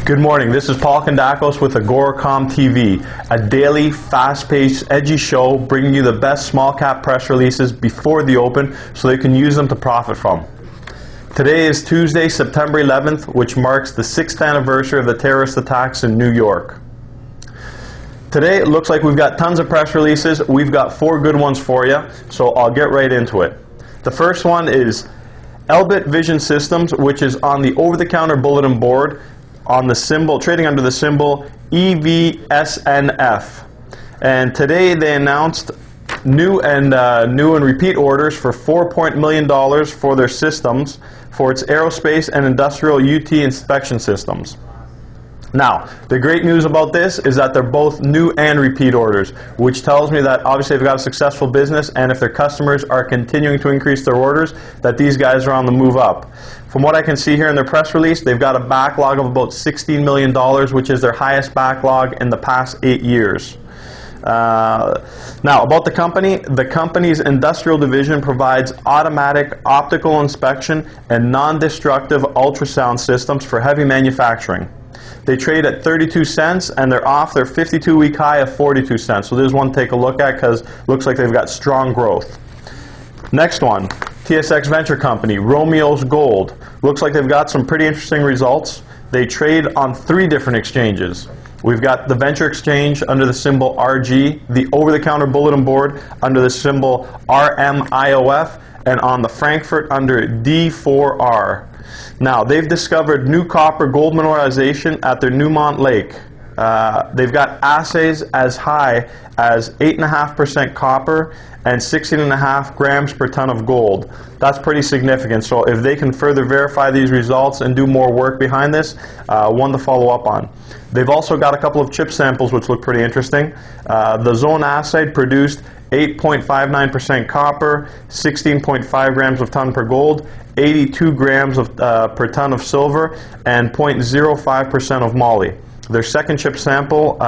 Good morning, this is Paul Kondakos with AGORACOM TV, a daily, fast-paced, edgy show bringing you the best small cap press releases before the open so you can use them to profit from. Today is Tuesday, September 11th, which marks the 6th anniversary of the terrorist attacks in New York. Today it looks like we've got tons of press releases. We've got 4 good ones for you, so I'll get right into it. The first one is Elbit Vision Systems, which is on the over-the-counter bulletin board on the symbol, trading under the symbol EVSNF. And today they announced new and repeat orders for $4 million for their systems for its aerospace and industrial UT inspection systems. Now, the great news about this is that they're both new and repeat orders, which tells me that obviously they've got a successful business, and if their customers are continuing to increase their orders, that these guys are on the move up. From what I can see here in their press release, they've got a backlog of about $16 million, which is their highest backlog in the past 8 years. Now, about the company's industrial division provides automatic optical inspection and non-destructive ultrasound systems for heavy manufacturing. They trade at 32 cents, and they're off their 52-week high of 42 cents. So there's one to take a look at because it looks like they've got strong growth. Next one, TSX Venture Company, Romios Gold. Looks like they've got some pretty interesting results. They trade on 3 different exchanges. We've got the Venture Exchange under the symbol RG, the over-the-counter bulletin board under the symbol RMIOF, and on the Frankfurt under D4R. Now, they've discovered new copper-gold mineralization at their Newmont Lake. They've got assays as high as 8.5% copper and 16.5 grams per ton of gold. That's pretty significant. So if they can further verify these results and do more work behind this, one to follow up on. They've also got a couple of chip samples which look pretty interesting. The zone assay produced 8.59% copper, 16.5 grams of ton per gold, 82 grams per ton of silver, and 0.05% of moly. Their second chip sample,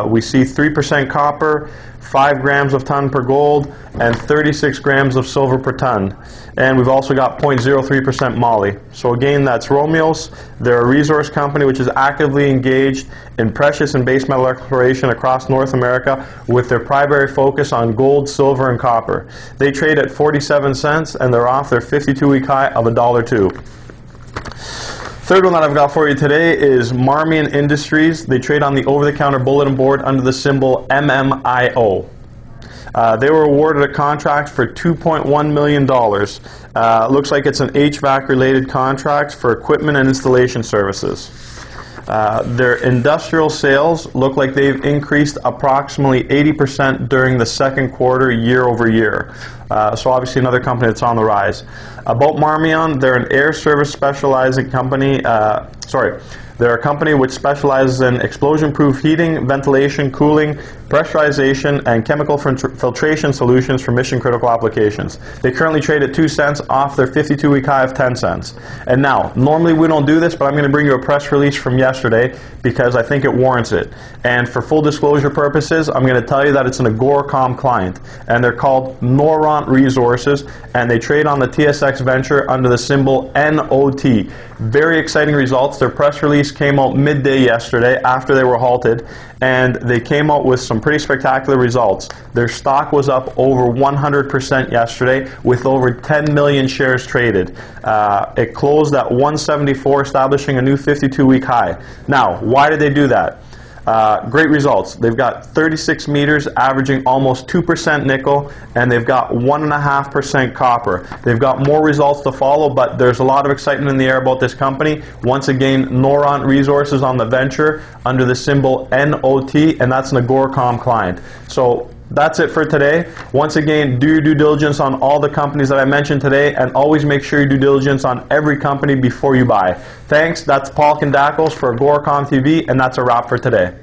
we see 3% copper, 5 grams of ton per gold, and 36 grams of silver per ton. And we've also got 0.03% moly. So again, that's Romios. They're a resource company which is actively engaged in precious and base metal exploration across North America with their primary focus on gold, silver, and copper. They trade at 47 cents, and they're off their 52-week high of $1.02. Third one that I've got for you today is Marmion Industries. They trade on the over-the-counter bulletin board under the symbol MMIO. They were awarded a contract for $2.1 million. Looks like it's an HVAC-related contract for equipment and installation services. Their industrial sales look like they've increased approximately 80% during the second quarter year over year. So obviously another company that's on the rise. About Marmion, they're an air service specializing company. They're a company which specializes in explosion-proof heating, ventilation, cooling, pressurization, and chemical filtration solutions for mission-critical applications. They currently trade at 2 cents off their 52-week high of 10 cents. And now, normally we don't do this, but I'm going to bring you a press release from yesterday because I think it warrants it. And for full disclosure purposes, I'm going to tell you that it's an AGORACOM client, and they're called Noront Resources, and they trade on the TSX Venture under the symbol NOT. Very exciting results. Their press release came out midday yesterday after they were halted, and they came out with some pretty spectacular results. Their stock was up over 100% yesterday with over 10 million shares traded. It closed at 174, establishing a new 52-week high. Now, why did they do that? Great results. They've got 36 meters averaging almost 2% nickel, and they've got 1.5% copper. They've got more results to follow, but there's a lot of excitement in the air about this company. Once again, Noront Resources on the venture under the symbol NOT, and that's an AGORACOM client. So that's it for today. Once again, do your due diligence on all the companies that I mentioned today, and always make sure you do diligence on every company before you buy. Thanks. That's Paul Kondakos for AGORACOM TV, and that's a wrap for today.